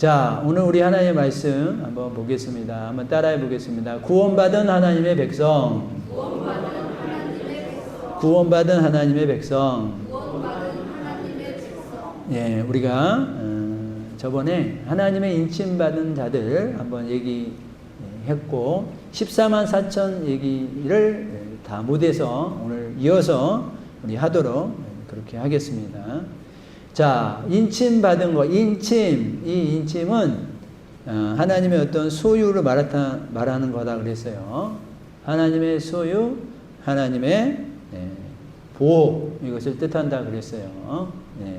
자, 오늘 우리 하나님의 말씀 한번 보겠습니다. 한번 따라해 보겠습니다. 구원받은 하나님의 백성. 구원받은 하나님의 백성. 예, 우리가 저번에 하나님의 인침받은 자들 한번 얘기했고 14만 4천 얘기를 다 못해서 오늘 이어서 우리 하도록 그렇게 하겠습니다. 자, 인침받은 거, 이 인침은 하나님의 어떤 소유를 말하는 거다 그랬어요. 하나님의 소유, 하나님의 보호, 이것을 뜻한다 그랬어요. 예.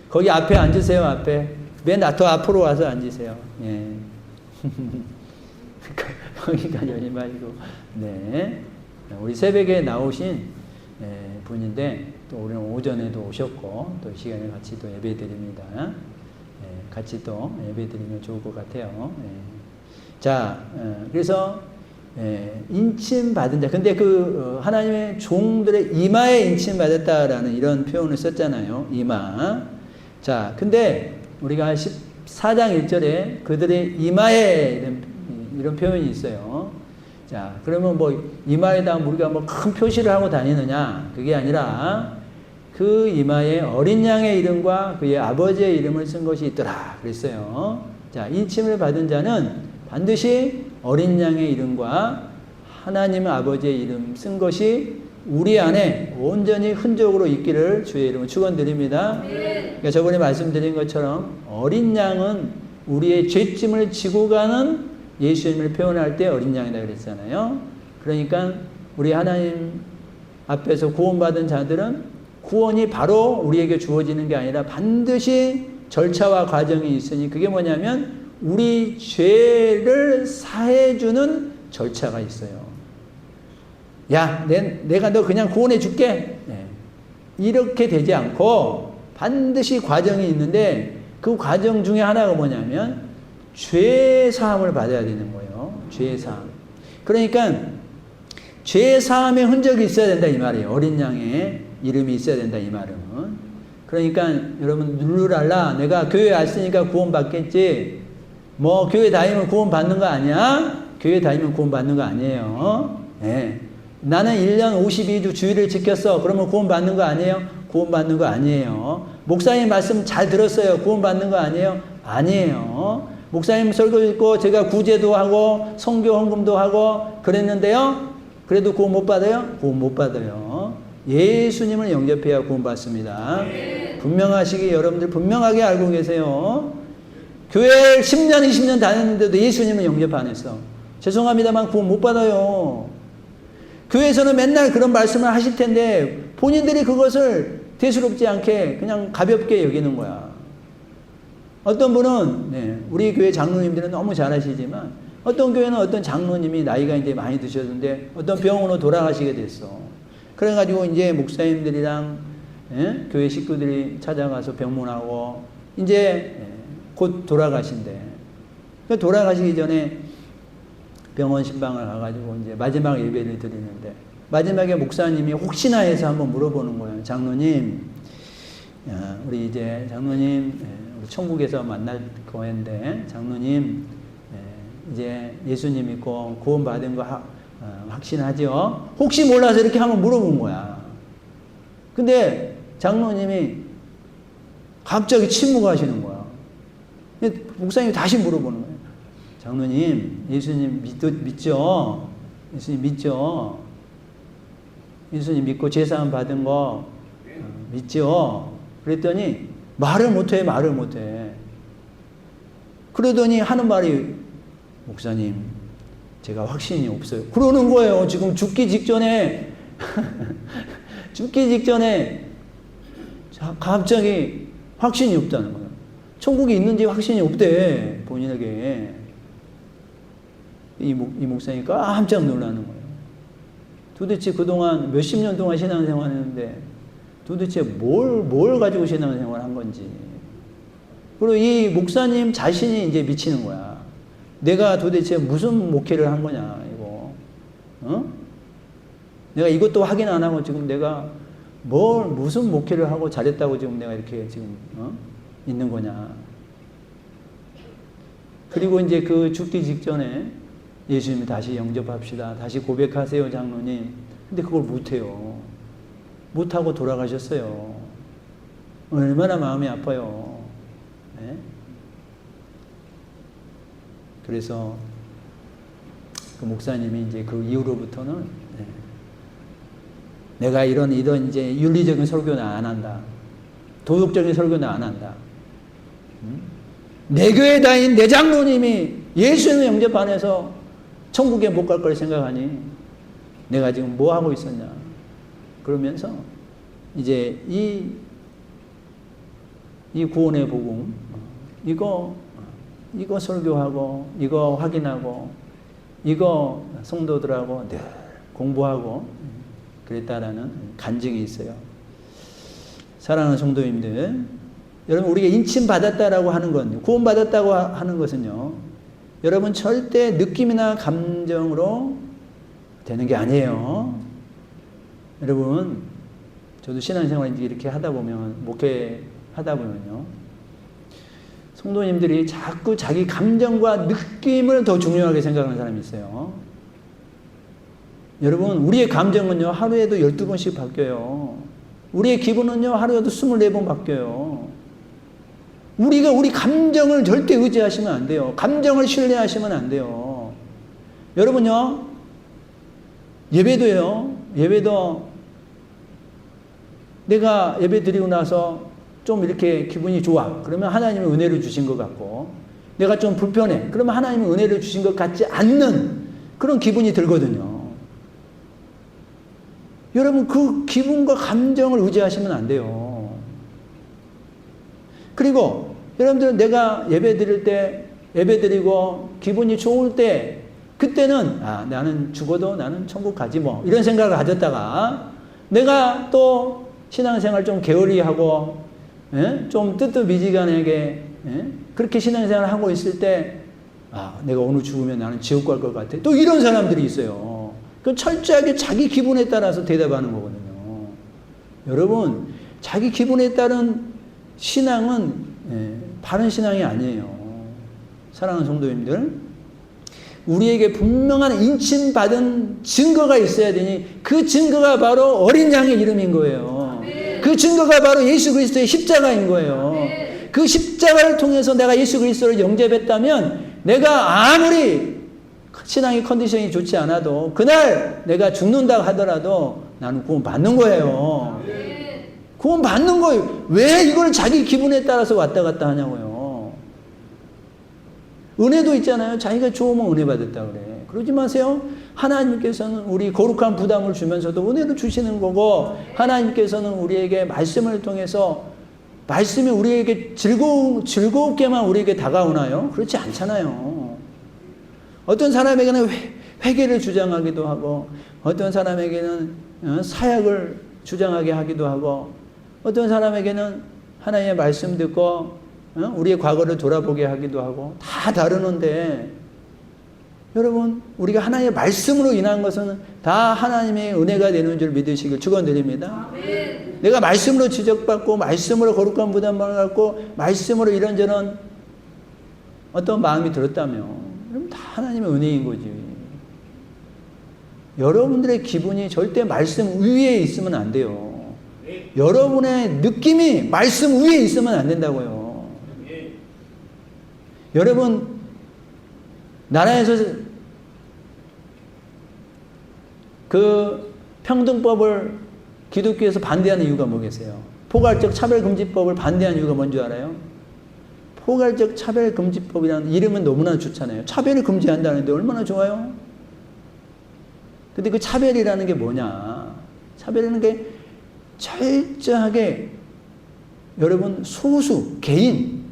거기 앞에 앉으세요, 앞에. 맨 더 앞으로 와서 앉으세요. 예. 거기까지 오지 마시고. 네. 우리 새벽에 나오신 분인데, 또 우리는 오전에도 오셨고, 또 이 시간에 같이 또 예배 드립니다. 같이 또 예배 드리면 좋을 것 같아요. 자, 그래서, 인침받은 자. 근데 하나님의 종들의 이마에 인침받았다라는 이런 표현을 썼잖아요. 이마. 자, 근데 우리가 14장 1절에 그들의 이마에 이런 표현이 있어요. 자, 그러면 이마에다 우리가 큰 표시를 하고 다니느냐? 그게 아니라 그 이마에 어린 양의 이름과 그의 아버지의 이름을 쓴 것이 있더라. 그랬어요. 자, 인침을 받은 자는 반드시 어린 양의 이름과 하나님 아버지의 이름 쓴 것이 우리 안에 온전히 흔적으로 있기를 주의 이름으로 축원드립니다. 그러니까 저번에 말씀드린 것처럼 어린 양은 우리의 죄짐을 지고 가는 예수님을 표현할 때 어린 양이다 그랬잖아요. 그러니까 우리 하나님 앞에서 구원받은 자들은 구원이 바로 우리에게 주어지는 게 아니라 반드시 절차와 과정이 있으니 그게 뭐냐면 우리 죄를 사해주는 절차가 있어요. 야, 내가 너 그냥 구원해 줄게. 이렇게 되지 않고 반드시 과정이 있는데 그 과정 중에 하나가 뭐냐면 죄 사함을 받아야 되는 거예요. 죄 사함. 그러니까 죄 사함의 흔적이 있어야 된다 이 말이에요. 어린 양의 이름이 있어야 된다 이 말은. 그러니까 여러분 룰루랄라 내가 교회 왔으니까 구원 받겠지. 교회 다니면 구원 받는 거 아니야? 교회 다니면 구원 받는 거 아니에요. 네. 나는 1년 52주 주일을 지켰어. 그러면 구원 받는 거 아니에요? 구원 받는 거 아니에요. 목사님 말씀 잘 들었어요. 구원 받는 거 아니에요? 아니에요. 목사님 설교 듣고 제가 구제도 하고 성교 헌금도 하고 그랬는데요. 그래도 구원 못 받아요? 구원 못 받아요. 예수님을 영접해야 구원 받습니다. 분명하시기 여러분들 분명하게 알고 계세요. 교회를 10년 20년 다녔는데도 예수님을 영접 안 했어. 죄송합니다만 구원 못 받아요. 교회에서는 맨날 그런 말씀을 하실 텐데 본인들이 그것을 대수롭지 않게 그냥 가볍게 여기는 거야. 어떤 분은 우리 교회 장로님들은 너무 잘하시지만 어떤 교회는 어떤 장로님이 나이가 이제 많이 드셨는데 어떤 병으로 돌아가시게 됐어. 그래가지고 이제 목사님들이랑 교회 식구들이 찾아가서 병문하고 이제 곧 돌아가신대. 돌아가시기 전에 병원 신방을 가가지고 이제 마지막 예배를 드리는데 마지막에 목사님이 혹시나 해서 한번 물어보는 거예요. 장로님, 우리 이제 장로님 우리 천국에서 만날 거인데 장로님 이제 예수님 믿고 구원 받은 거 확신하죠? 혹시 몰라서 이렇게 한번 물어본 거야. 근데 장로님이 갑자기 침묵하시는 거야. 목사님이 다시 물어보는 거예요. 장로님, 예수님 믿죠? 예수님 믿죠? 예수님 믿고 제사함 받은 거 믿죠? 그랬더니 말을 못해. 그러더니 하는 말이 목사님, 제가 확신이 없어요. 그러는 거예요. 지금 죽기 직전에 갑자기 확신이 없다는 거예요. 천국이 있는지 확신이 없대, 본인에게. 이 목사님이 깜짝 놀라는 거예요. 도대체 그동안 몇십 년 동안 신앙생활 했는데 도대체 뭘 가지고 신앙생활 한 건지. 그리고 이 목사님 자신이 이제 미치는 거야. 내가 도대체 무슨 목회를 한 거냐, 이거. 내가 이것도 확인 안 하고 지금 내가 무슨 목회를 하고 잘했다고 지금 내가 이렇게 지금, 있는 거냐. 그리고 이제 그 죽기 직전에 예수님이 다시 영접합시다. 다시 고백하세요, 장로님. 근데 그걸 못해요. 못하고 돌아가셨어요. 얼마나 마음이 아파요. 네? 그래서 그 목사님이 이제 그 이후로부터는 내가 이런 이제 윤리적인 설교는 안 한다. 도덕적인 설교는 안 한다. 내 교회 다닌 내 장로님이 예수님 영접 안 해서 천국에 못 갈 걸 생각하니 내가 지금 뭐 하고 있었냐. 그러면서 이제 이 구원의 복음 이거 설교하고 이거 확인하고 이거 성도들하고 늘 공부하고 그랬다라는 간증이 있어요. 사랑하는 성도님들, 여러분 우리가 인침받았다라고 하는 건, 구원받았다고 하는 것은요, 여러분 절대 느낌이나 감정으로 되는 게 아니에요. 여러분, 저도 신앙생활 이렇게 하다 보면, 목회하다 보면요, 성도님들이 자꾸 자기 감정과 느낌을 더 중요하게 생각하는 사람이 있어요. 여러분, 우리의 감정은요, 하루에도 12번씩 바뀌어요. 우리의 기분은요, 하루에도 24번 바뀌어요. 우리가 우리 감정을 절대 의지하시면 안 돼요. 감정을 신뢰하시면 안 돼요. 여러분요, 예배도 내가 예배 드리고 나서 좀 이렇게 기분이 좋아. 그러면 하나님이 은혜를 주신 것 같고, 내가 좀 불편해. 그러면 하나님이 은혜를 주신 것 같지 않는 그런 기분이 들거든요. 여러분, 그 기분과 감정을 의지하시면 안 돼요. 그리고 여러분들 내가 예배 드릴 때, 예배 드리고 기분이 좋을 때, 그때는 나는 죽어도 나는 천국 가지 뭐 이런 생각을 가졌다가, 내가 또 신앙생활 좀 게을리하고 좀 뜨뜻미지근하게 그렇게 신앙생활을 하고 있을 때, 내가 오늘 죽으면 나는 지옥 갈 것 같아. 또 이런 사람들이 있어요. 그건 철저하게 자기 기분에 따라서 대답하는 거거든요. 여러분, 자기 기분에 따른 신앙은 바른 신앙이 아니에요. 사랑하는 성도님들, 우리에게 분명한 인침받은 증거가 있어야 되니, 그 증거가 바로 어린 양의 이름인 거예요. 그 증거가 바로 예수 그리스도의 십자가인 거예요. 그 십자가를 통해서 내가 예수 그리스도를 영접했다면, 내가 아무리 신앙의 컨디션이 좋지 않아도 그날 내가 죽는다 하더라도 나는 구원 받는 거예요. 구원 받는 거예요. 왜 이걸 자기 기분에 따라서 왔다 갔다 하냐고요. 은혜도 있잖아요. 자기가 좋으면 은혜 받았다 그래. 그러지 마세요. 하나님께서는 우리 거룩한 부담을 주면서도 은혜를 주시는 거고, 하나님께서는 우리에게 말씀을 통해서, 말씀이 우리에게 즐겁게만 우리에게 다가오나요? 그렇지 않잖아요. 어떤 사람에게는 회개를 주장하기도 하고, 어떤 사람에게는 사역을 주장하게 하기도 하고, 어떤 사람에게는 하나님의 말씀 듣고 우리의 과거를 돌아보게 하기도 하고, 다 다르는데, 여러분, 우리가 하나님의 말씀으로 인한 것은 다 하나님의 은혜가 되는 줄 믿으시길 축원드립니다. 내가 말씀으로 지적받고, 말씀으로 거룩한 부담을 받고, 말씀으로 이런저런 어떤 마음이 들었다면, 그럼 다 하나님의 은혜인 거지. 여러분들의 기분이 절대 말씀 위에 있으면 안 돼요. 여러분의 느낌이 말씀 위에 있으면 안 된다고요. 여러분, 나라에서 그 평등법을 기독교에서 반대하는 이유가 뭐겠어요? 포괄적 차별금지법을 반대하는 이유가 뭔지 알아요? 포괄적 차별금지법이라는 이름은 너무나 좋잖아요. 차별을 금지한다는데 얼마나 좋아요? 근데 그 차별이라는 게 뭐냐? 차별이라는 게 철저하게, 여러분, 소수, 개인,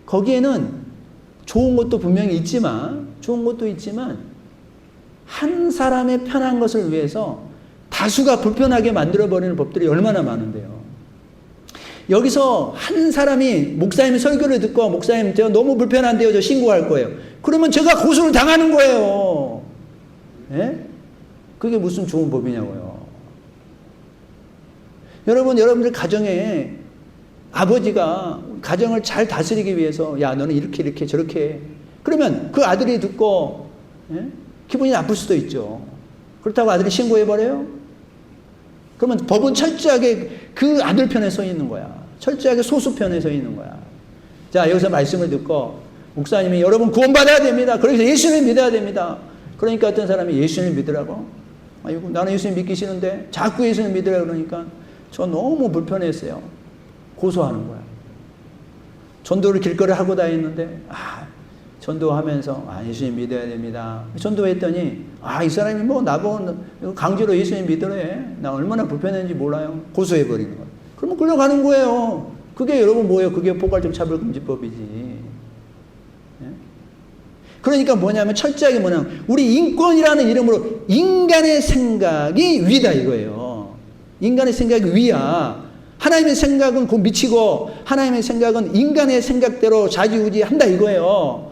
거기에는 좋은 것도 분명히 있지만, 한 사람의 편한 것을 위해서 다수가 불편하게 만들어버리는 법들이 얼마나 많은데요. 여기서 한 사람이 목사님 설교를 듣고, 목사님 제가 너무 불편한데요, 저 신고할 거예요. 그러면 제가 고소를 당하는 거예요. 예? 그게 무슨 좋은 법이냐고요. 여러분, 여러분들 가정에 아버지가 가정을 잘 다스리기 위해서 야 너는 이렇게 이렇게 저렇게 해. 그러면 그 아들이 듣고 기분이 나쁠 수도 있죠. 그렇다고 아들이 신고해버려요? 그러면 법은 철저하게 그 아들 편에 서 있는 거야. 철저하게 소수 편에 서 있는 거야. 자, 여기서 말씀을 듣고 목사님이 여러분 구원받아야 됩니다. 그래서 예수님 믿어야 됩니다. 그러니까 어떤 사람이 예수님 믿으라고? 아이고 나는 예수님 믿기 싫은데 자꾸 예수님 믿으라고 그러니까 저 너무 불편했어요. 고소하는 거야. 전도를 길거리 하고 다녔는데 전도하면서 예수님 믿어야 됩니다. 전도했더니 이 사람이 뭐 나보고 강제로 예수님 믿으래. 나 얼마나 불편했는지 몰라요. 고소해버리는 거야. 그러면 끌려가는 거예요. 그게 여러분 뭐예요? 그게 포괄적 차별금지법이지. 그러니까 뭐냐면 철저하게 뭐냐면 우리 인권이라는 이름으로 인간의 생각이 위다 이거예요. 인간의 생각이 위야. 하나님의 생각은 곧 미치고 하나님의 생각은 인간의 생각대로 좌지우지한다 이거예요.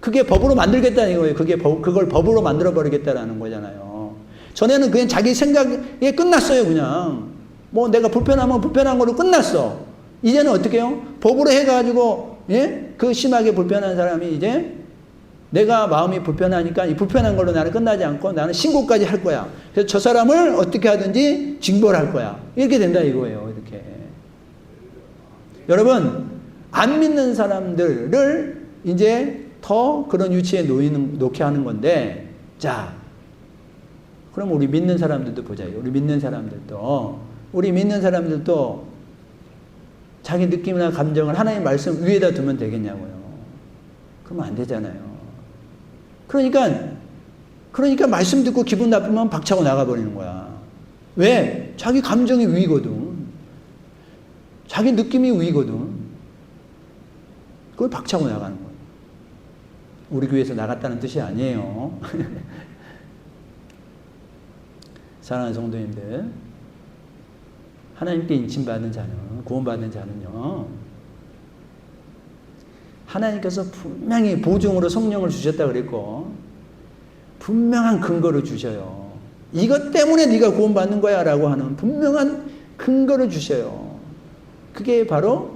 그게 법으로 만들겠다는 이거예요. 그걸 법으로 만들어버리겠다라는 거잖아요. 전에는 그냥 자기 생각에 끝났어요. 그냥 뭐 내가 불편하면 불편한 걸로 끝났어. 이제는 어떻게 해요? 법으로 해가지고 그 심하게 불편한 사람이 이제 내가 마음이 불편하니까 이 불편한 걸로 나는 끝나지 않고 나는 신고까지 할 거야. 그래서 저 사람을 어떻게 하든지 징벌할 거야. 이렇게 된다 이거예요. 이렇게. 여러분 안 믿는 사람들을 이제 더 그런 위치에 놓게 하는 건데 자 그럼 우리 믿는 사람들도 보자요. 우리 믿는 사람들도 자기 느낌이나 감정을 하나님 말씀 위에다 두면 되겠냐고요. 그러면 안 되잖아요. 그러니까 말씀 듣고 기분 나쁘면 박차고 나가버리는 거야. 왜? 자기 감정이 위거든. 자기 느낌이 위거든. 그걸 박차고 나가는 거야. 우리 교회에서 나갔다는 뜻이 아니에요. 사랑하는 성도님들, 하나님께 인침받은 자는, 구원받은 자는요, 하나님께서 분명히 보증으로 성령을 주셨다 그랬고 분명한 근거를 주셔요. 이것 때문에 네가 구원받는 거야 라고 하는 분명한 근거를 주셔요. 그게 바로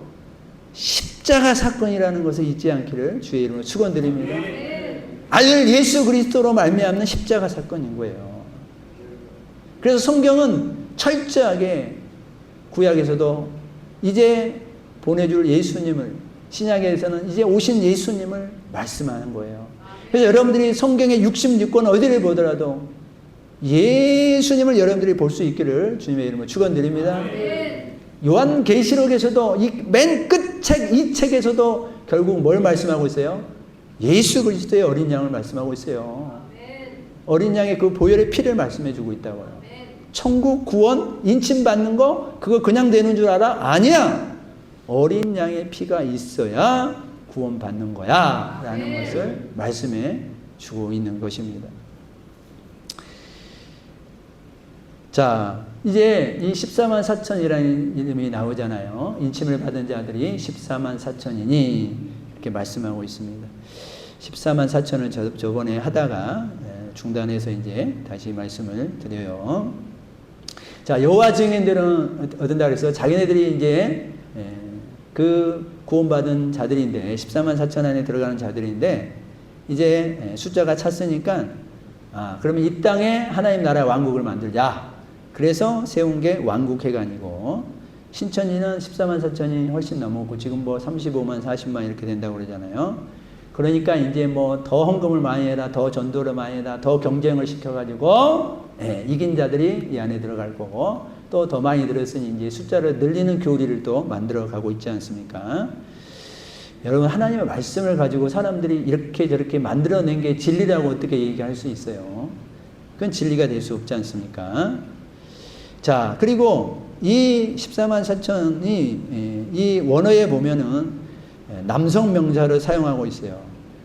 십자가 사건이라는 것을 잊지 않기를 주의 이름으로 축원드립니다. 아들 예수 그리스도로 말미암는 십자가 사건인 거예요. 그래서 성경은 철저하게 구약에서도 이제 보내줄 예수님을 신약에서는 이제 오신 예수님을 말씀하는 거예요. 그래서 여러분들이 성경의 66권 어디를 보더라도 예수님을 여러분들이 볼 수 있기를 주님의 이름으로 축원드립니다. 요한계시록에서도 이 맨 끝 책, 이 책에서도 결국 뭘 말씀하고 있어요? 예수 그리스도의 어린 양을 말씀하고 있어요. 어린 양의 그 보혈의 피를 말씀해 주고 있다고요. 천국 구원 인침받는 거 그거 그냥 되는 줄 알아? 아니야. 어린 양의 피가 있어야 구원받는 거야 라는 것을 말씀해 주고 있는 것입니다. 자, 이제 이 14만 4천이라는 이름이 나오잖아요. 인침을 받은 자들이 14만 4천이니 이렇게 말씀하고 있습니다. 14만 4천을 저번에 하다가 중단해서 이제 다시 말씀을 드려요. 자, 여호와 증인들은 얻은다 그래서 자기네들이 이제 그 구원받은 자들인데 14만 4천 안에 들어가는 자들인데 이제 숫자가 찼으니까 그러면 이 땅에 하나님 나라 왕국을 만들자. 그래서 세운 게 왕국회관이고 신천지는 14만 4천이 훨씬 넘었고 지금 뭐 35만 40만 이렇게 된다고 그러잖아요. 그러니까 이제 뭐 더 헌금을 많이 해라, 더 전도를 많이 해라, 더 경쟁을 시켜가지고 이긴 자들이 이 안에 들어갈 거고 또 더 많이 들었으니 이제 숫자를 늘리는 교리를 또 만들어 가고 있지 않습니까? 여러분 하나님의 말씀을 가지고 사람들이 이렇게 저렇게 만들어낸 게 진리라고 어떻게 얘기할 수 있어요? 그건 진리가 될 수 없지 않습니까? 자, 그리고 이 14만 4천이 이 원어에 보면은 남성 명사를 사용하고 있어요.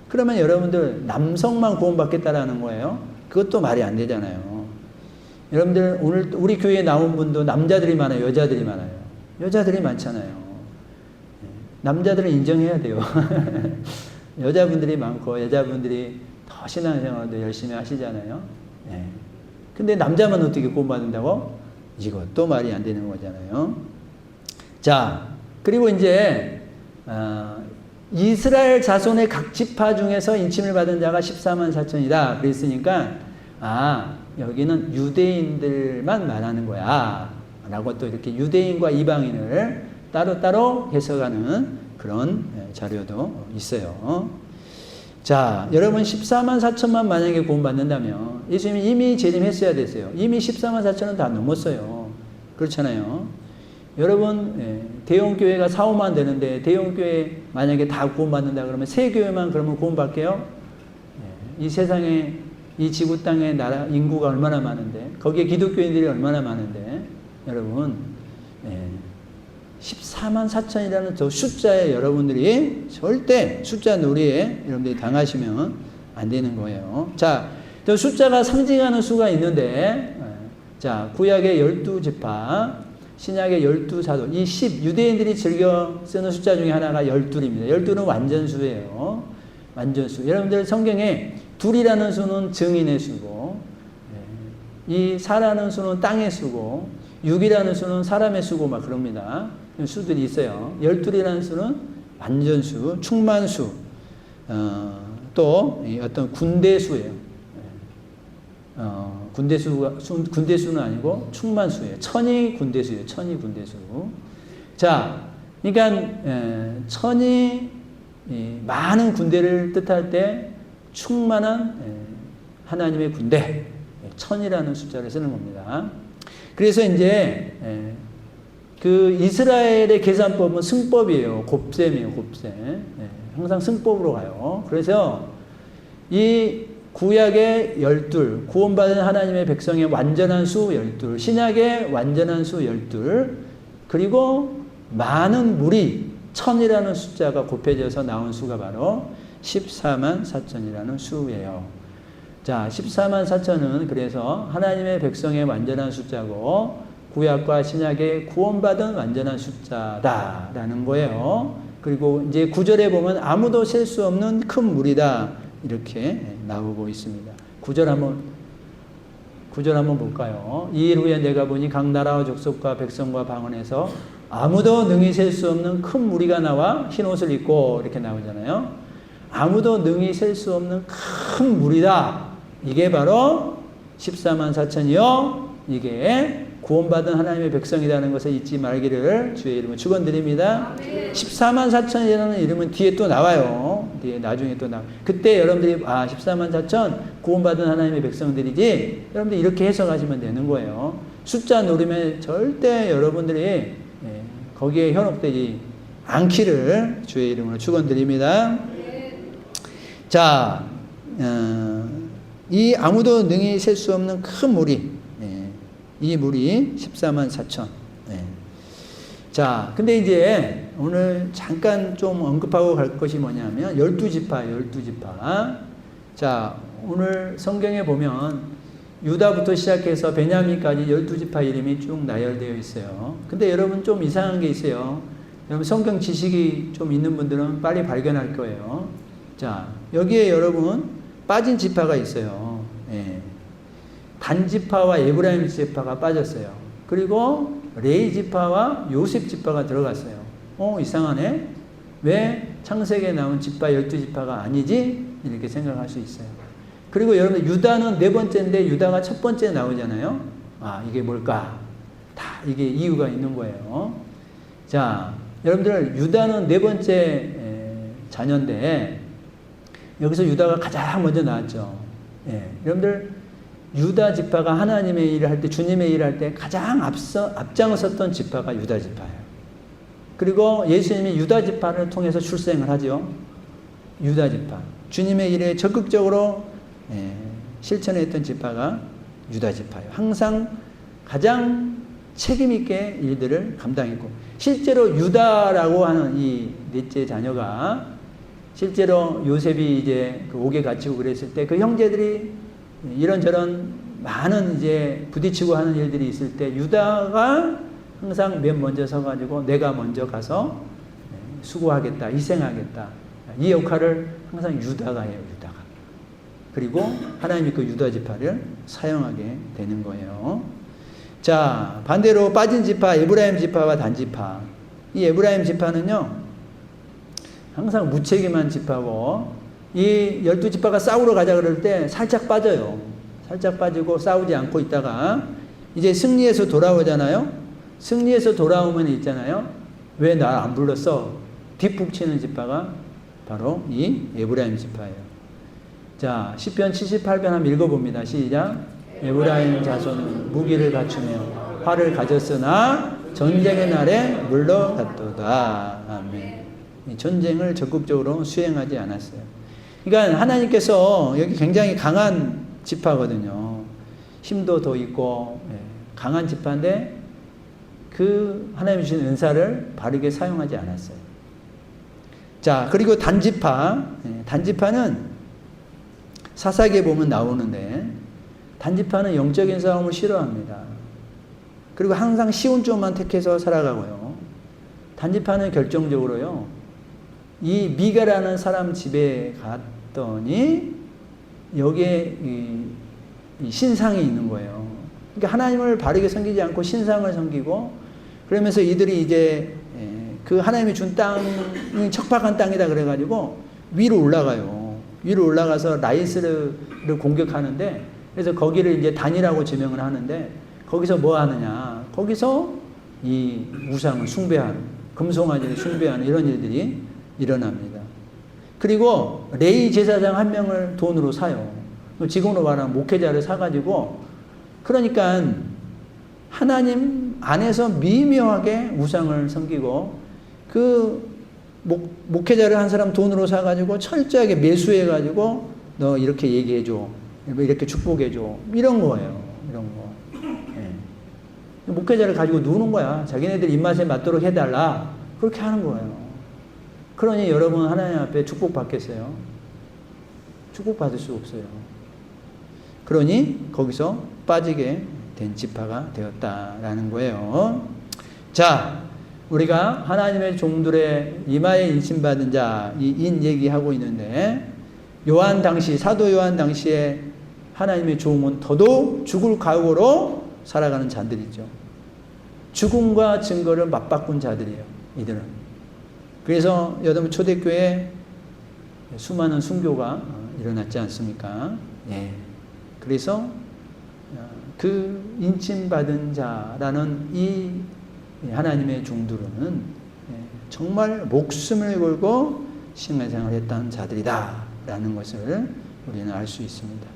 그러면 여러분들 남성만 구원받겠다라는 거예요? 그것도 말이 안 되잖아요. 여러분들 오늘 우리 교회에 나온 분도 남자들이 많아요, 여자들이 많아요? 여자들이 많잖아요. 남자들은 인정해야 돼요. 여자분들이 많고 여자분들이 더 신앙생활도 열심히 하시잖아요. 근데 남자만 어떻게 구원받는다고? 이것도 말이 안 되는 거잖아요. 자, 그리고 이제 이스라엘 자손의 각 지파 중에서 인침을 받은 자가 14만 4천이다. 그랬으니까 여기는 유대인들만 말하는 거야 라고 또 이렇게 유대인과 이방인을 따로따로 해석하는 그런 자료도 있어요. 자, 여러분 14만 4천만 만약에 구원받는다면 예수님이 이미 재림했어야 됐어요. 이미 14만 4천은 다 넘었어요. 그렇잖아요. 여러분 대형교회가 4, 5만 되는데 대형교회 만약에 다 구원받는다 그러면 세 교회만 그러면 구원받게요? 이 세상에 이 지구 땅의 나라 인구가 얼마나 많은데 거기에 기독교인들이 얼마나 많은데 여러분 14만 4천이라는 저 숫자에 여러분들이 절대 숫자 놀이에 여러분들이 당하시면 안 되는 거예요. 자, 저 숫자가 상징하는 수가 있는데 자, 구약의 12지파, 신약의 12사도, 이 유대인들이 즐겨 쓰는 숫자 중에 하나가 12입니다. 12는 완전수예요. 완전수. 여러분들 성경에 둘이라는 수는 증인의 수고, 이 4라는 수는 땅의 수고, 6이라는 수는 사람의 수고 막 그럽니다. 수들이 있어요. 12이라는 수는 완전수, 충만수, 또 어떤 군대수예요. 군대수는 아니고 충만수예요. 천이 군대수예요. 천이 군대수. 자, 그러니까 천이 많은 군대를 뜻할 때 충만한 하나님의 군대, 천이라는 숫자를 쓰는 겁니다. 그래서 이제 그 이스라엘의 계산법은 승법이에요. 곱셈이에요. 곱셈. 항상 승법으로 가요. 그래서 이 구약의 12, 구원받은 하나님의 백성의 완전한 수 12, 신약의 완전한 수 12, 그리고 많은 무리, 천이라는 숫자가 곱해져서 나온 수가 바로 14만 4천이라는 수예요. 자, 14만 4천은 그래서 하나님의 백성의 완전한 숫자고 구약과 신약의 구원받은 완전한 숫자다라는 거예요. 그리고 이제 9절에 보면 아무도 셀 수 없는 큰 무리다 이렇게 나오고 있습니다. 9절 한번 볼까요? 이 일 후에 내가 보니 각 나라와 족속과 백성과 방언에서 아무도 능히 셀 수 없는 큰 무리가 나와 흰 옷을 입고 이렇게 나오잖아요. 아무도 능히 셀 수 없는 큰 무리다. 이게 바로 14만 4천이요. 이게 구원받은 하나님의 백성이라는 것을 잊지 말기를 주의 이름으로 축원드립니다. 14만 4천이라는 이름은 뒤에 또 나와요. 뒤에 나중에 또 나와요. 그때 여러분들이 14만 4천 구원받은 하나님의 백성들이지 여러분들 이렇게 해석하시면 되는 거예요. 숫자 노리면 절대 여러분들이 거기에 현혹되지 않기를 주의 이름으로 축원드립니다. 자, 이 아무도 능히 셀 수 없는 큰 무리, 이 무리 14만 4천. 자, 근데 이제 오늘 잠깐 좀 언급하고 갈 것이 뭐냐면 12지파. 자, 오늘 성경에 보면 유다부터 시작해서 베냐민까지 12지파 이름이 쭉 나열되어 있어요. 근데 여러분 좀 이상한 게 있어요. 여러분 성경 지식이 좀 있는 분들은 빨리 발견할 거예요. 자, 여기에 여러분 빠진 지파가 있어요. 단 지파와 에브라임 지파가 빠졌어요. 그리고 레위 지파와 요셉 지파가 들어갔어요. 이상하네. 왜 창세기에 나온 지파 12지파가 아니지? 이렇게 생각할 수 있어요. 그리고 여러분 유다는 네 번째인데 유다가 첫 번째 나오잖아요. 이게 뭘까? 다 이게 이유가 있는 거예요. 자, 여러분들 유다는 네 번째 자녀인데 여기서 유다가 가장 먼저 나왔죠. 여러분들 유다 지파가 하나님의 일을 할 때, 주님의 일을 할 때 가장 앞장섰던 지파가 유다 지파예요. 그리고 예수님이 유다 지파를 통해서 출생을 하죠. 유다 지파. 주님의 일에 적극적으로 실천했던 지파가 유다 지파예요. 항상 가장 책임있게 일들을 감당했고, 실제로 유다라고 하는 이 넷째 자녀가 실제로 요셉이 이제 그 옥에 갇히고 그랬을 때 그 형제들이 이런저런 많은 이제 부딪히고 하는 일들이 있을 때 유다가 항상 맨 먼저 서가지고 내가 먼저 가서 수고하겠다, 희생하겠다. 이 역할을 항상 유다가 해요, 유다가. 그리고 하나님이 그 유다 지파를 사용하게 되는 거예요. 자, 반대로 빠진 지파, 에브라임 지파와 단 지파. 이 에브라임 지파는요, 항상 무책임한 지파고, 이 12지파가 싸우러 가자 그럴 때 살짝 빠져요. 살짝 빠지고 싸우지 않고 있다가 이제 승리해서 돌아오잖아요. 승리해서 돌아오면 있잖아요. 왜 나 안 불렀어? 뒷북치는 지파가 바로 이 에브라임 지파예요. 자, 시편 78편 한번 읽어봅니다. 시작. 에브라임 자손은 무기를 갖추며 활을 가졌으나 전쟁의 날에 물러갔도다. 아멘. 전쟁을 적극적으로 수행하지 않았어요. 그러니까 하나님께서 여기 굉장히 강한 지파거든요. 힘도 더 있고 강한 지파인데 그 하나님이 주신 은사를 바르게 사용하지 않았어요. 자, 그리고 단지파. 단지파는 사사기에 보면 나오는데 단지파는 영적인 싸움을 싫어합니다. 그리고 항상 쉬운 쪽만 택해서 살아가고요. 단지파는 결정적으로요, 이 미가라는 사람 집에 갔더니 여기에 이 신상이 있는 거예요. 그러니까 하나님을 바르게 섬기지 않고 신상을 섬기고, 그러면서 이들이 이제 그 하나님이 준 땅이 척박한 땅이다 그래가지고 위로 올라가요. 위로 올라가서 라이스를 공격하는데, 그래서 거기를 이제 단이라고 지명을 하는데, 거기서 뭐 하느냐, 거기서 이 우상을 숭배하는, 금송아지를 숭배하는 이런 일들이 일어납니다. 그리고 레위 제사장 한 명을 돈으로 사요. 지금으로 말하면 목회자를 사가지고, 그러니까 하나님 안에서 미묘하게 우상을 섬기고, 그 목회자를 한 사람 돈으로 사가지고 철저하게 매수해가지고 너 이렇게 얘기해줘, 이렇게 축복해줘, 이런 거예요. 이런 거. 예. 목회자를 가지고 누는 거야. 자기네들 입맛에 맞도록 해달라, 그렇게 하는 거예요. 그러니 여러분 하나님 앞에 축복받겠어요? 축복받을 수 없어요. 그러니 거기서 빠지게 된 지파가 되었다라는 거예요. 자, 우리가 하나님의 종들의 이마에 인침받은 자, 이 인 얘기하고 있는데, 요한 당시, 사도 요한 당시에 하나님의 종은 더더욱 죽을 각오로 살아가는 자들이죠. 죽음과 증거를 맞바꾼 자들이에요, 이들은. 그래서 여러분 초대교회에 수많은 순교가 일어났지 않습니까? 예. 그래서 그 인침받은 자라는 이 하나님의 종들은 정말 목숨을 걸고 신앙생활을 했던 자들이다라는 것을 우리는 알 수 있습니다.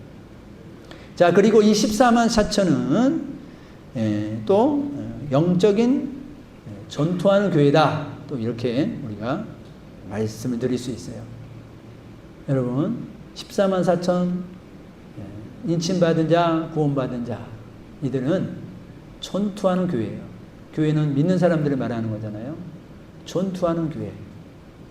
자, 그리고 이 14만 4천은 또 영적인 전투하는 교회다, 또 이렇게 우리가 말씀을 드릴 수 있어요. 여러분 14만 4천 인침받은 자, 구원받은 자, 이들은 전투하는 교회예요. 교회는 믿는 사람들을 말하는 거잖아요. 전투하는 교회.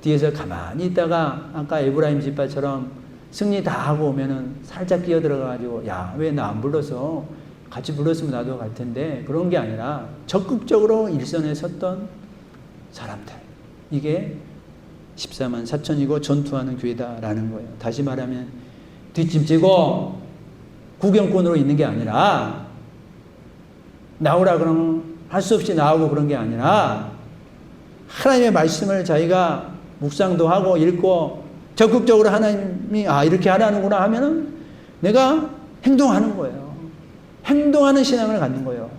뒤에서 가만히 있다가 아까 에브라임 지파처럼 승리 다 하고 오면은 살짝 끼어들어가지고, 야, 왜 나 안 불러서? 같이 불렀으면 나도 갈 텐데, 그런 게 아니라 적극적으로 일선에 섰던 사람들. 이게 14만 4천이고 전투하는 교회다라는 거예요. 다시 말하면 뒷짐지고 구경꾼으로 있는 게 아니라, 나오라 그러면 할 수 없이 나오고 그런 게 아니라, 하나님의 말씀을 자기가 묵상도 하고 읽고 적극적으로 하나님이 이렇게 하라는구나 하면은 내가 행동하는 거예요. 행동하는 신앙을 갖는 거예요.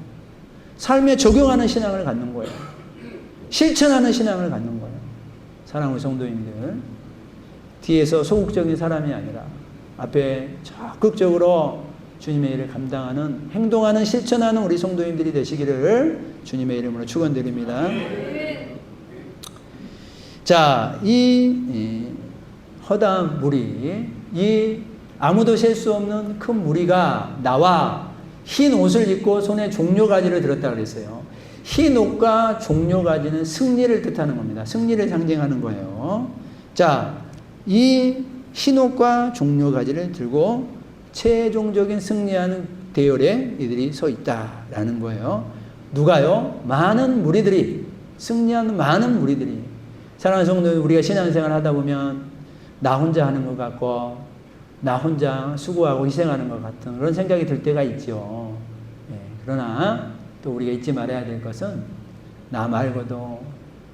삶에 적용하는 신앙을 갖는 거예요. 실천하는 신앙을 갖는 거예요. 사랑하는 성도님들, 뒤에서 소극적인 사람이 아니라 앞에 적극적으로 주님의 일을 감당하는, 행동하는, 실천하는 우리 성도님들이 되시기를 주님의 이름으로 축원드립니다. 자, 이 허다한 무리, 이 아무도 셀 수 없는 큰 무리가 나와 흰 옷을 입고 손에 종려가지를 들었다 그랬어요. 흰 옷과 종려가지는 승리를 뜻하는 겁니다. 승리를 상징하는 거예요. 자, 이 흰 옷과 종려가지를 들고 최종적인 승리하는 대열에 이들이 서 있다라는 거예요. 누가요? 많은 무리들이, 승리하는 많은 무리들이. 사랑하는 성도, 우리가 신앙생활 하다 보면 나 혼자 하는 것 같고, 나 혼자 수고하고 희생하는 것 같은 그런 생각이 들 때가 있죠. 그러나 또 우리가 잊지 말아야 될 것은 나 말고도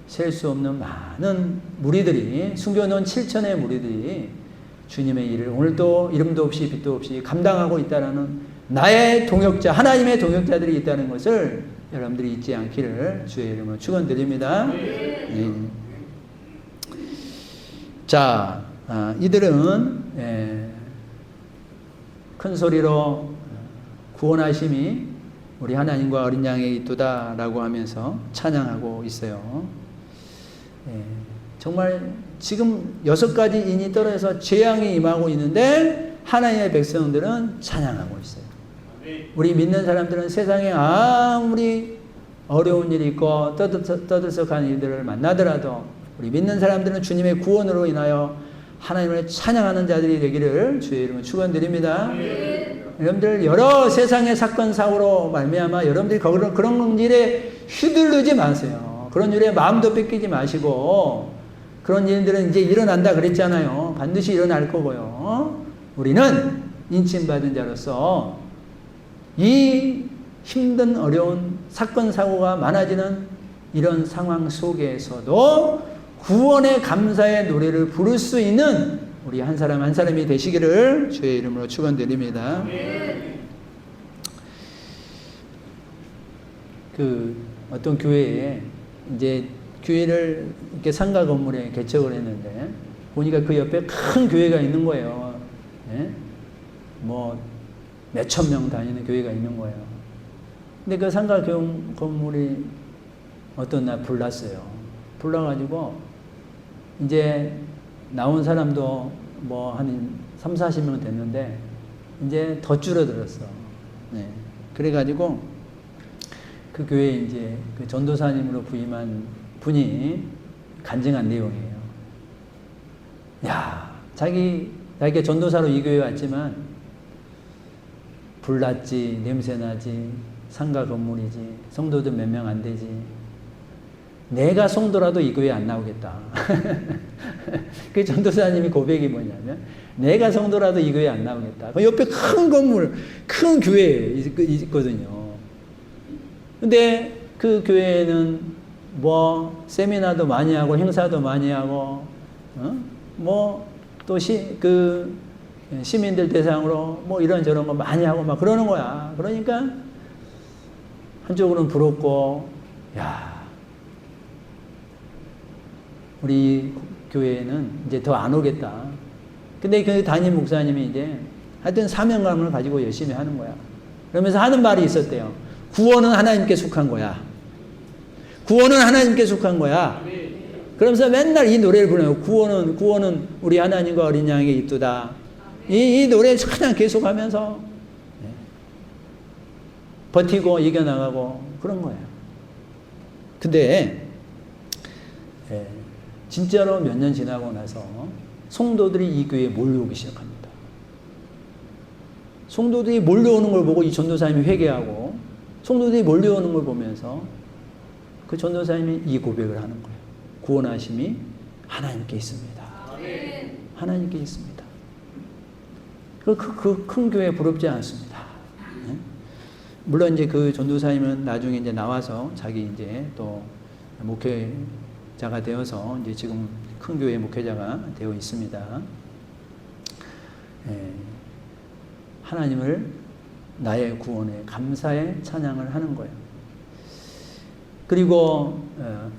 셀 수 없는 많은 무리들이, 숨겨놓은 7천의 무리들이 주님의 일을 오늘도 이름도 없이 빛도 없이 감당하고 있다는 나의 동역자, 하나님의 동역자들이 있다는 것을 여러분들이 잊지 않기를 주의 이름으로 축원드립니다. 네. 자, 이들은 큰 소리로 구원하심이 우리 하나님과 어린 양에 있도다라고 하면서 찬양하고 있어요. 정말 지금 6가지 인이 떨어져서 재앙이 임하고 있는데 하나님의 백성들은 찬양하고 있어요. 우리 믿는 사람들은 세상에 아무리 어려운 일이 있고 떠들썩한 일들을 만나더라도 우리 믿는 사람들은 주님의 구원으로 인하여 하나님을 찬양하는 자들이 되기를 주의 이름으로 축원드립니다. 여러분들 여러 세상의 사건 사고로 말미암아 여러분들이 그런 일에 휘둘르지 마세요. 그런 일에 마음도 뺏기지 마시고, 그런 일들은 이제 일어난다 그랬잖아요. 반드시 일어날 거고요. 우리는 인침받은 자로서 이 힘든 어려운 사건 사고가 많아지는 이런 상황 속에서도 구원의 감사의 노래를 부를 수 있는 우리 한 사람 한 사람이 되시기를 주의 이름으로 축원드립니다. 어떤 교회에 이제 교회를 이렇게 상가 건물에 개척을 했는데 보니까 그 옆에 큰 교회가 있는 거예요. 뭐 몇천 명 다니는 교회가 있는 거예요. 근데 그 상가 건물이 어떤 날 불났어요. 불나가지고 이제 나온 사람도 뭐 한 3, 40명 됐는데 이제 더 줄어들었어. 그래가지고 그 교회에 이제 그 전도사님으로 부임한 분이 간증한 내용이에요. 야, 자기가 전도사로 이 교회에 왔지만 불났지, 냄새나지, 상가 건물이지, 성도들 몇 명 안 되지. 내가 성도라도 이 교회에 안 나오겠다. 그 전도사님이 고백이 뭐냐면, 내가 성도라도 이 교회에 안 나오겠다. 그 옆에 큰 건물, 큰 교회 있거든요. 근데 그 교회는 뭐 세미나도 많이 하고 행사도 많이 하고 뭐 또 시민들 대상으로 뭐 이런저런 거 많이 하고 막 그러는 거야. 그러니까 한쪽으로는 부럽고, 야, 우리 교회에는 이제 더 안 오겠다. 근데 그 담임 목사님이 이제 하여튼 사명감을 가지고 열심히 하는 거야. 그러면서 하는 말이 있었대요. 구원은 하나님께 속한 거야. 구원은 하나님께 속한 거야. 그러면서 맨날 이 노래를 부르요. 구원은 우리 하나님과 어린 양에게 있도다. 이 노래 그냥 계속 하면서 버티고 이겨나가고 그런 거예요. 근데 진짜로 몇 년 지나고 나서 성도들이 이 교회에 몰려오기 시작합니다. 성도들이 몰려오는 걸 보고 이 전도사님이 회개하고, 성도들이 몰려오는 걸 보면서 그 전도사님이 이 고백을 하는 거예요. 구원하심이 하나님께 있습니다. 하나님께 있습니다. 그 큰 교회 부럽지 않습니다. 물론 이제 그 전도사님은 나중에 이제 나와서 자기 이제 또 목회자가 되어서 이제 지금 큰 교회 목회자가 되어 있습니다. 하나님을 나의 구원에 감사의 찬양을 하는 거예요. 그리고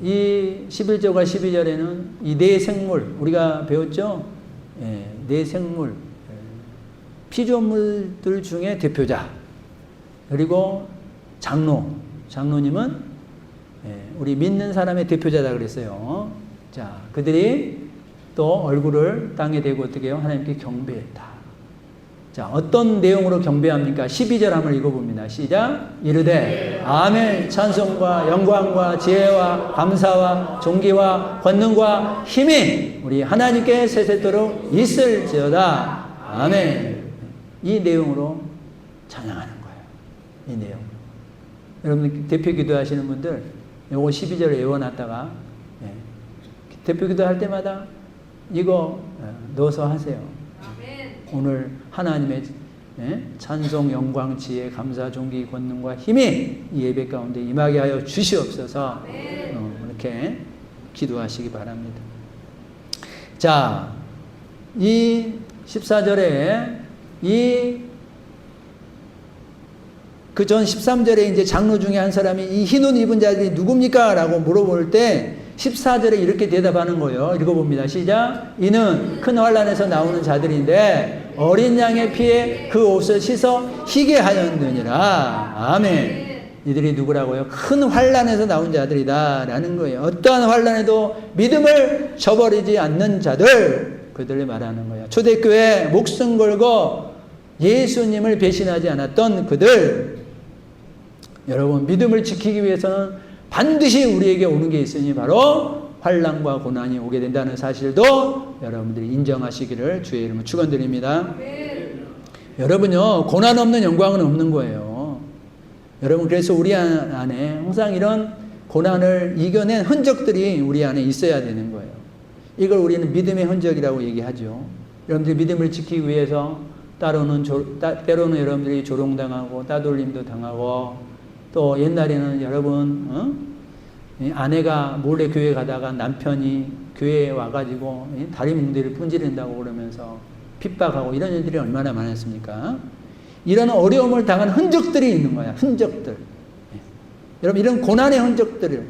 이 11절과 12절에는 이 네 생물, 우리가 배웠죠? 네 생물, 피조물들 중에 대표자, 그리고 장로님은 우리 믿는 사람의 대표자다 그랬어요. 자, 그들이 또 얼굴을 땅에 대고 어떻게 해요? 하나님께 경배했다. 자, 어떤 내용으로 경배합니까? 12절 한번 읽어봅니다. 시작. 이르되 아멘. 찬송과 영광과 지혜와 감사와 존귀와 권능과 힘이 우리 하나님께 세세토록 있을지어다. 아멘. 이 내용으로 찬양하는 거예요. 이 내용. 여러분 대표 기도하시는 분들 요거 12절 외워놨다가 대표 기도할 때마다 이거 넣어서 하세요. 오늘 하나님의 찬송, 영광, 지혜, 감사, 존귀, 권능과 힘이 이 예배 가운데 임하게 하여 주시옵소서. 이렇게 기도하시기 바랍니다. 자, 이 14절에 그 전 13절에 이제 장로 중에 한 사람이 이 흰 옷 입은 자들이 누굽니까? 라고 물어볼 때 14절에 이렇게 대답하는 거예요. 읽어봅니다. 시작. 이는 큰 환난에서 나오는 자들인데 어린 양의 피에 그 옷을 씻어 희게 하였느니라. 아멘. 이들이 누구라고요? 큰 환난에서 나온 자들이다 라는 거예요. 어떠한 환난에도 믿음을 저버리지 않는 자들, 그들을 말하는 거예요. 초대교회 목숨 걸고 예수님을 배신하지 않았던 그들. 여러분, 믿음을 지키기 위해서는 반드시 우리에게 오는 게 있으니 바로 환난과 고난이 오게 된다는 사실도 여러분들이 인정하시기를 주의 이름으로 축원드립니다. 여러분요, 고난 없는 영광은 없는 거예요. 여러분, 그래서 우리 안에 항상 이런 고난을 이겨낸 흔적들이 우리 안에 있어야 되는 거예요. 이걸 우리는 믿음의 흔적이라고 얘기하죠. 여러분들이 믿음을 지키기 위해서 때로는 여러분들이 조롱당하고 따돌림도 당하고, 또 옛날에는 여러분 아내가 몰래 교회 가다가 남편이 교회에 와가지고 다리 뭉대를 분지른다고 그러면서 핍박하고 이런 일들이 얼마나 많았습니까? 이런 어려움을 당한 흔적들이 있는 거야. 흔적들. 여러분, 이런 고난의 흔적들을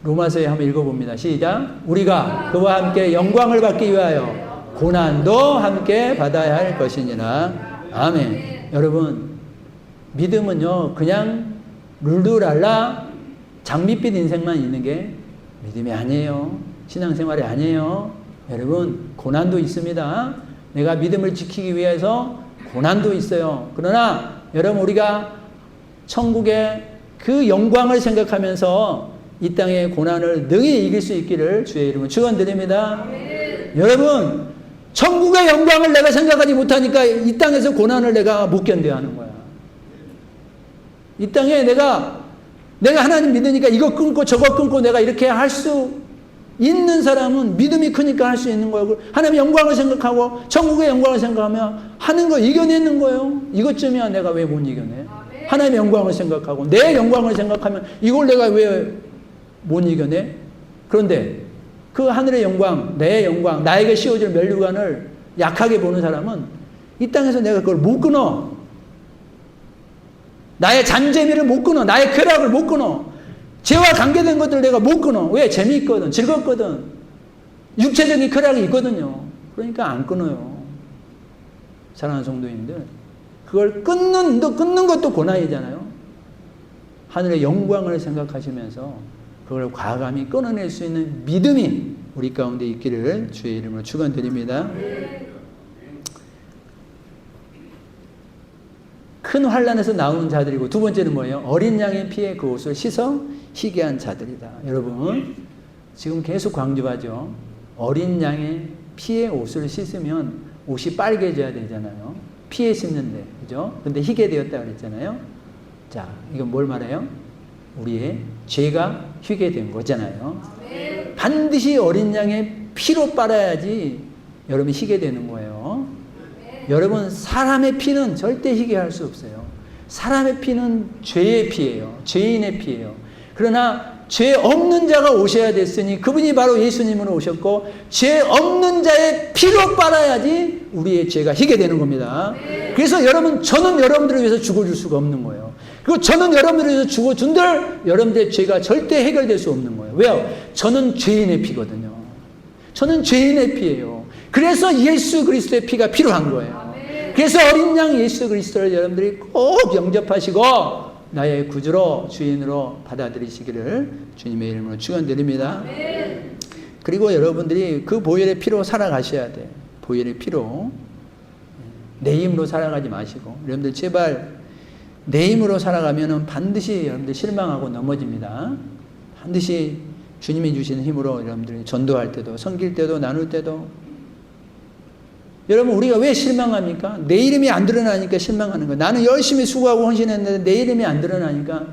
로마서에 한번 읽어봅니다. 시작. 우리가 그와 함께 영광을 받기 위하여 고난도 함께 받아야 할 것이니라. 아멘. 여러분, 믿음은요, 그냥 룰루랄라 장밋빛 인생만 있는 게 믿음이 아니에요. 신앙생활이 아니에요. 여러분, 고난도 있습니다. 내가 믿음을 지키기 위해서 고난도 있어요. 그러나 여러분, 우리가 천국의 그 영광을 생각하면서 이 땅의 고난을 능히 이길 수 있기를 주의 이름으로 축원드립니다. 여러분, 천국의 영광을 내가 생각하지 못하니까 이 땅에서 고난을 내가 못 견뎌야 하는 거야. 이 땅에 내가 하나님 믿으니까 이거 끊고 저거 끊고 내가 이렇게 할 수 있는 사람은 믿음이 크니까 할 수 있는 거예요. 하나님의 영광을 생각하고 천국의 영광을 생각하면 하는 거 이겨내는 거예요. 이것쯤이야 내가 왜 못 이겨내? 하나님의 영광을 생각하고 내 영광을 생각하면 이걸 내가 왜 못 이겨내? 그런데 그 하늘의 영광, 내 영광, 나에게 씌워질 면류관을 약하게 보는 사람은 이 땅에서 내가 그걸 못 끊어. 나의 잠재미를 못 끊어. 나의 쾌락을 못 끊어. 죄와 관계된 것들을 내가 못 끊어. 왜? 재미있거든. 즐겁거든. 육체적인 쾌락이 있거든요. 그러니까 안 끊어요. 사랑하는 성도님들, 그걸 끊는 것도 고난이잖아요. 하늘의 영광을 생각하시면서 그걸 과감히 끊어낼 수 있는 믿음이 우리 가운데 있기를 주의 이름으로 축원드립니다. 큰 환난에서 나오는 자들이고, 두 번째는 뭐예요? 어린 양의 피에 그 옷을 씻어 희게 한 자들이다. 여러분, 지금 계속 강조하죠. 어린 양의 피에 옷을 씻으면 옷이 빨개져야 되잖아요. 피에 씻는데, 그죠? 근데 희게 되었다 그랬잖아요. 자, 이건 뭘 말해요? 우리의 죄가 희게 된 거잖아요. 반드시 어린 양의 피로 빨아야지 여러분이 희게 되는 거예요. 여러분, 사람의 피는 절대 희게 할 수 없어요. 사람의 피는 죄의 피예요. 죄인의 피예요. 그러나 죄 없는 자가 오셔야 됐으니 그분이 바로 예수님으로 오셨고, 죄 없는 자의 피로 빨아야지 우리의 죄가 희게 되는 겁니다. 그래서 여러분, 저는 여러분들을 위해서 죽어줄 수가 없는 거예요. 그리고 저는 여러분들을 위해서 죽어준들 여러분들의 죄가 절대 해결될 수 없는 거예요. 왜요? 저는 죄인의 피거든요. 저는 죄인의 피예요. 그래서 예수 그리스도의 피가 필요한 거예요. 그래서 어린 양 예수 그리스도를 여러분들이 꼭 영접하시고 나의 구주로 주인으로 받아들이시기를 주님의 이름으로 축원드립니다. 그리고 여러분들이 그 보혈의 피로 살아가셔야 돼. 보혈의 피로. 내 힘으로 살아가지 마시고, 여러분들 제발 내 힘으로 살아가면은 반드시 여러분들 실망하고 넘어집니다. 반드시 주님이 주시는 힘으로 여러분들이 전도할 때도, 섬길 때도, 나눌 때도. 여러분, 우리가 왜 실망합니까? 내 이름이 안 드러나니까 실망하는 거예요. 나는 열심히 수고하고 헌신했는데 내 이름이 안 드러나니까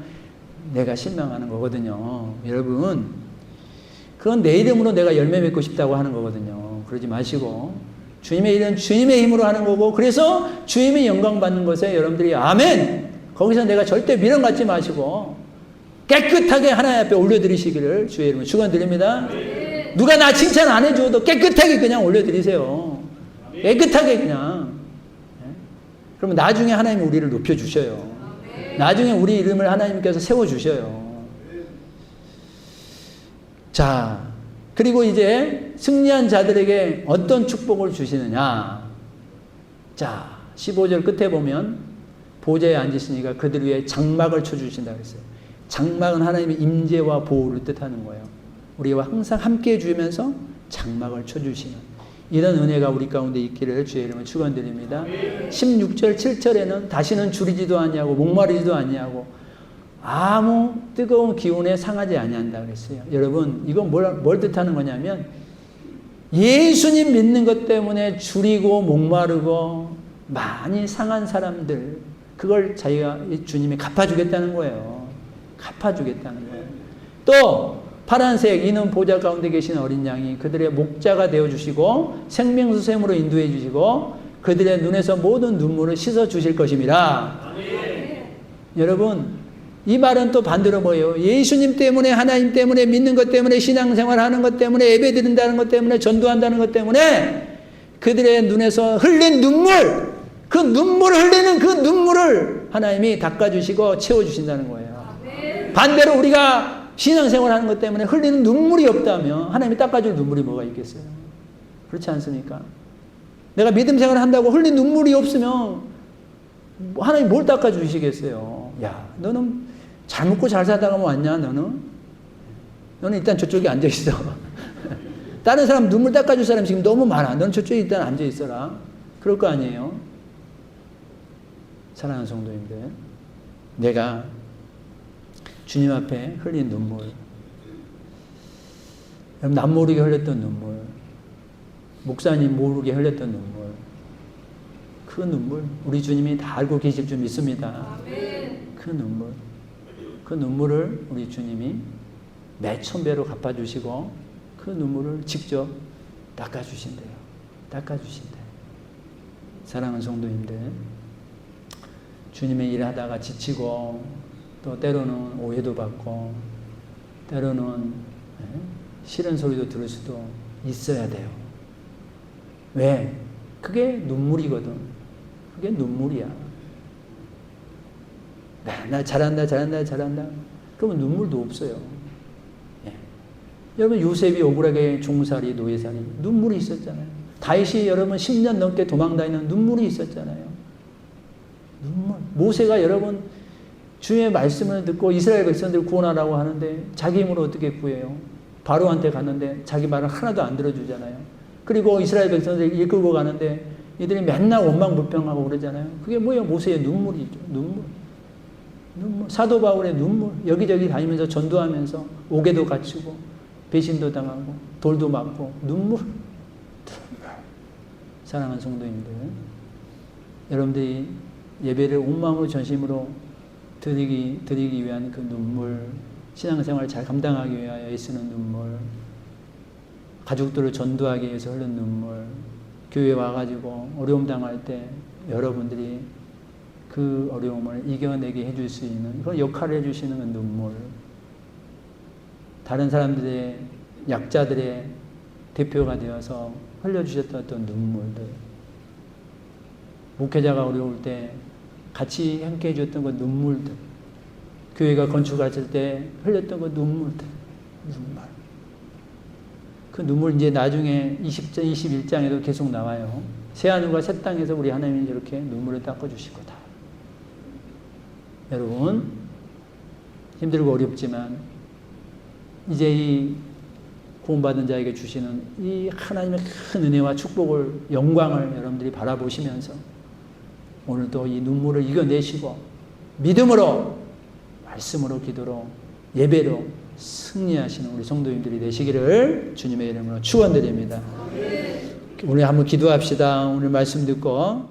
내가 실망하는 거거든요. 여러분, 그건 내 이름으로 내가 열매 맺고 싶다고 하는 거거든요. 그러지 마시고 주님의 일은 주님의 힘으로 하는 거고, 그래서 주님의 영광 받는 것에 여러분들이 아멘! 거기서 내가 절대 미련 갖지 마시고 깨끗하게 하나님 앞에 올려드리시기를 주의 이름으로 축원드립니다. 누가 나 칭찬 안 해줘도 깨끗하게 그냥 올려드리세요. 깨끗하게 그냥. 그러면 나중에 하나님이 우리를 높여주셔요. 나중에 우리 이름을 하나님께서 세워주셔요. 자, 그리고 이제 승리한 자들에게 어떤 축복을 주시느냐. 자, 15절 끝에 보면 보좌에 앉으시니까 그들 위에 장막을 쳐주신다고 했어요. 장막은 하나님의 임재와 보호를 뜻하는 거예요. 우리와 항상 함께 해주면서 장막을 쳐주시는 이런 은혜가 우리 가운데 있기를 주의 이름으로 축원드립니다. 16절 7절에는 다시는 줄이지도 아니하고 목마르지도 아니하고 아무 뜨거운 기운에 상하지 아니한다 그랬어요. 여러분 이건 뭘 뜻하는 거냐면 예수님 믿는 것 때문에 줄이고 목마르고 많이 상한 사람들 그걸 자기가 주님이 갚아주겠다는 거예요. 갚아주겠다는 거예요. 또 파란색 이는 보좌 가운데 계신 어린 양이 그들의 목자가 되어주시고 생명수 샘으로 인도해 주시고 그들의 눈에서 모든 눈물을 씻어 주실 것입니다. 여러분 이 말은 또 반대로 뭐예요? 예수님 때문에 하나님 때문에 믿는 것 때문에 신앙생활하는 것 때문에 예배 드린다는 것 때문에 전도한다는 것 때문에 그들의 눈에서 흘린 눈물 그 눈물을 흘리는 그 눈물을 하나님이 닦아주시고 채워주신다는 거예요. 반대로 우리가 신앙생활 하는 것 때문에 흘리는 눈물이 없다면 하나님이 닦아줄 눈물이 뭐가 있겠어요? 그렇지 않습니까? 내가 믿음 생활을 한다고 흘린 눈물이 없으면 하나님 뭘 닦아주시겠어요? 야, 너는 잘 먹고 잘 살다가 뭐 왔냐? 너는 일단 저쪽에 앉아있어. 다른 사람 눈물 닦아줄 사람 지금 너무 많아. 너는 저쪽에 일단 앉아있어라. 그럴 거 아니에요? 사랑하는 성도님들, 내가 주님 앞에 흘린 눈물, 남 모르게 흘렸던 눈물, 목사님 모르게 흘렸던 눈물, 그 눈물 우리 주님이 다 알고 계실 줄 믿습니다. 그 눈물을 우리 주님이 몇천 배로 갚아주시고 그 눈물을 직접 닦아주신대요. 닦아주신대요. 사랑하는 성도님들, 주님의 일을 하다가 지치고 또 때로는 오해도 받고 때로는 싫은 소리도 들을 수도 있어야 돼요. 왜? 그게 눈물이거든. 그게 눈물이야. 나 잘한다. 그러면 눈물도 없어요. 예. 여러분 요셉이 억울하게 종살이 노예살이 눈물이 있었잖아요. 다윗이 여러분 10년 넘게 도망다니는 눈물이 있었잖아요. 눈물. 모세가 여러분 주의 말씀을 듣고 이스라엘 백성들을 구원하라고 하는데 자기 힘으로 어떻게 구해요? 바로한테 갔는데 자기 말을 하나도 안 들어주잖아요. 그리고 이스라엘 백성들을 이끌고 가는데 이들이 맨날 원망불평하고 그러잖아요. 그게 뭐예요? 모세의 눈물이죠. 눈물. 사도 바울의 눈물. 여기저기 다니면서 전도하면서 옥에도 갇히고 배신도 당하고 돌도 맞고 눈물. 사랑하는 성도님들, 여러분들이 예배를 온 마음으로 전심으로 드리기 위한 그 눈물, 신앙생활을 잘 감당하기 위하여 애쓰는 눈물, 가족들을 전도하기 위해서 흘린 눈물, 교회에 와가지고 어려움 당할 때 여러분들이 그 어려움을 이겨내게 해줄 수 있는 그런 역할을 해주시는 그 눈물, 다른 사람들의 약자들의 대표가 되어서 흘려주셨던 어떤 눈물들, 목회자가 어려울 때 같이 함께 해줬던 그 눈물들, 교회가 건축했을 때 흘렸던 그 눈물들, 눈물. 그 눈물 이제 나중에 20장, 21장에도 계속 나와요. 새하늘과 새 땅에서 우리 하나님이 이렇게 눈물을 닦아주실 거다. 여러분, 힘들고 어렵지만 이제 이 구원받은 자에게 주시는 이 하나님의 큰 은혜와 축복을, 영광을 여러분들이 바라보시면서 오늘도 이 눈물을 이겨내시고 믿음으로, 말씀으로, 기도로, 예배로 승리하시는 우리 성도님들이 되시기를 주님의 이름으로 축원드립니다. 오늘 한번 기도합시다. 오늘 말씀 듣고